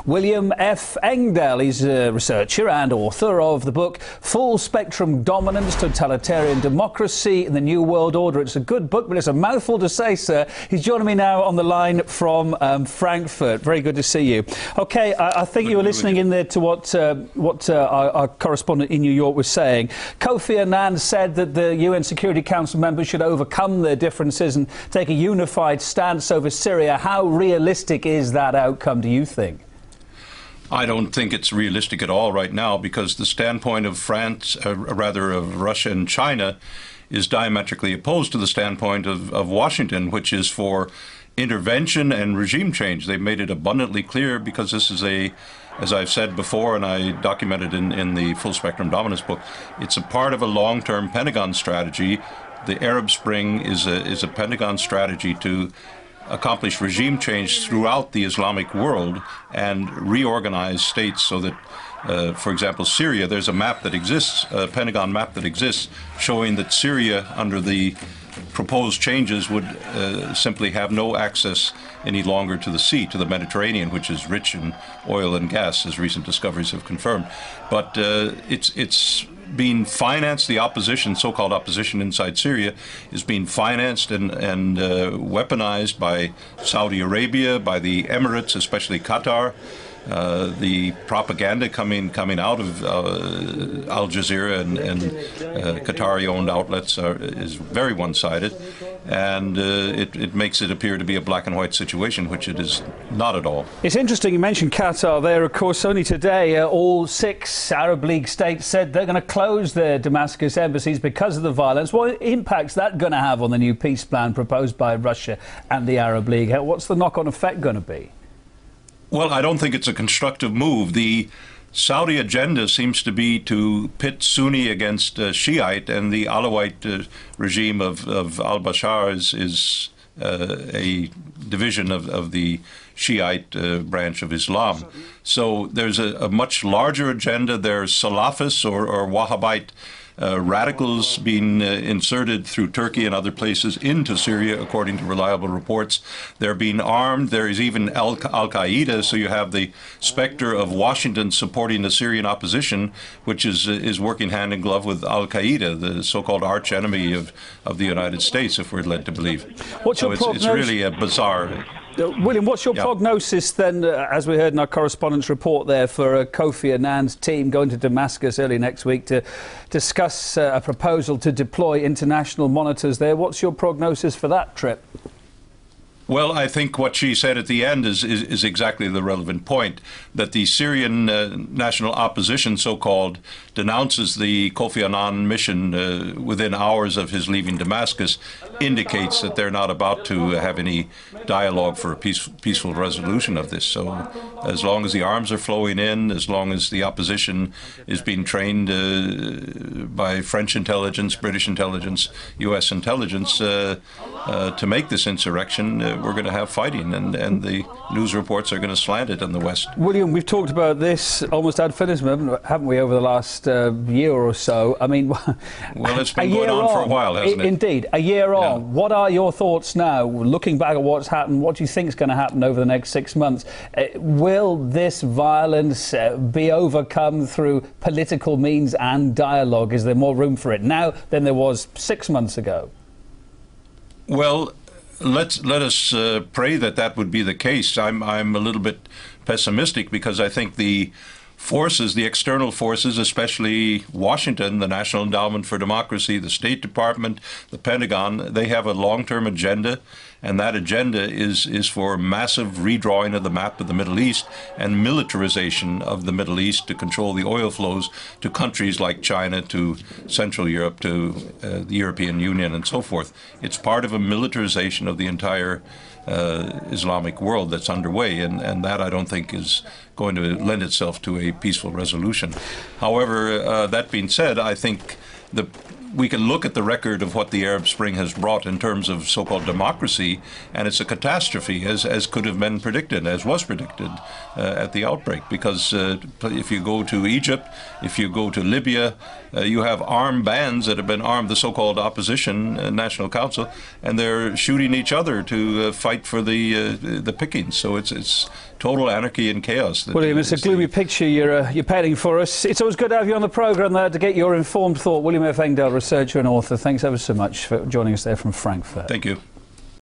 William F. Engdahl. He's a researcher and author of the book Full Spectrum Dominance, Totalitarian Democracy in the New World Order. It's a good book, but it's a mouthful to say, sir. He's joining me now on the line from Frankfurt. Very good to see you. OK, I think you were listening in there to what our correspondent in New York was saying. Kofi Annan said that the UN Security Council members should overcome their differences and take a unified stance over Syria. How realistic is that outcome, do you think? I don't think it's realistic at all right now, because the standpoint of of Russia and China is diametrically opposed to the standpoint of Washington, which is for intervention and regime change. They've made it abundantly clear, because this is as I've said before, and I documented in the Full Spectrum Dominance book, it's a part of a long-term Pentagon strategy. The Arab Spring is a Pentagon strategy to accomplish regime change throughout the Islamic world and reorganize states so that, for example, Syria, there's a map that exists, a Pentagon map that exists, showing that Syria, under the proposed changes, would simply have no access any longer to the sea, to the Mediterranean, which is rich in oil and gas, as recent discoveries have confirmed. But it's being financed. The opposition, so-called opposition inside Syria, is being financed and weaponized by Saudi Arabia, by the Emirates, especially Qatar. The propaganda coming out of Al Jazeera and Qatari-owned outlets is very one-sided, and it makes it appear to be a black-and-white situation, which it is not at all. It's interesting you mentioned Qatar there. Of course, only today all 6 Arab League states said they're going to close their Damascus embassies because of the violence. What impact's that going to have on the new peace plan proposed by Russia and the Arab League? What's the knock-on effect going to be? Well, I don't think it's a constructive move. The Saudi agenda seems to be to pit Sunni against Shiite, and the Alawite regime of al-Bashar is a division of the Shiite branch of Islam. So there's a much larger agenda. There's Salafists or Wahhabite radicals being inserted through Turkey and other places into Syria, according to reliable reports. They're being armed. There is even Al-Qaeda, so you have the specter of Washington supporting the Syrian opposition, which is working hand in glove with Al-Qaeda, the so-called arch-enemy of the United States, if we're led to believe. What's your prognosis? It's really a bizarre... William, what's your prognosis then, as we heard in our correspondent's report there, for Kofi Annan's team going to Damascus early next week to discuss a proposal to deploy international monitors there? What's your prognosis for that trip? Well, I think what she said at the end is exactly the relevant point, that the Syrian national opposition, so-called, denounces the Kofi Annan mission within hours of his leaving Damascus, indicates that they're not about to have any dialogue for a peaceful resolution of this. So as long as the arms are flowing in, as long as the opposition is being trained by French intelligence, British intelligence, U.S. intelligence to make this insurrection, we're going to have fighting, and the news reports are going to slant it in the West. William, we've talked about this almost ad infinitum, haven't we, over the last year or so? I mean, well, it's been going on for a while, hasn't it? Indeed, a year on. What are your thoughts now, looking back at what's happened? What do you think is going to happen over the next 6 months? Will this violence be overcome through political means and dialogue? Is there more room for it now than there was 6 months ago? Well, let us pray that would be the case. I'm a little bit pessimistic, because I think the forces, the external forces, especially Washington, the National Endowment for Democracy, the State Department, the Pentagon, they have a long-term agenda, and that agenda is for massive redrawing of the map of the Middle East and militarization of the Middle East to control the oil flows to countries like China, to Central Europe, to the European Union, and so forth. It's part of a militarization of the entire Islamic world that's underway, and that I don't think is going to lend itself to a peaceful resolution. However, that being said, I think we can look at the record of what the Arab Spring has brought in terms of so-called democracy, and it's a catastrophe, as could have been predicted, as was predicted at the outbreak. Because if you go to Egypt, if you go to Libya, you have armed bands that have been armed, the so-called opposition National Council, and they're shooting each other to fight for the pickings. So it's total anarchy and chaos. William, it's a gloomy picture you're painting for us. It's always good to have you on the programme there to get your informed thought. William F. Engdahl, researcher and author, thanks ever so much for joining us there from Frankfurt. Thank you.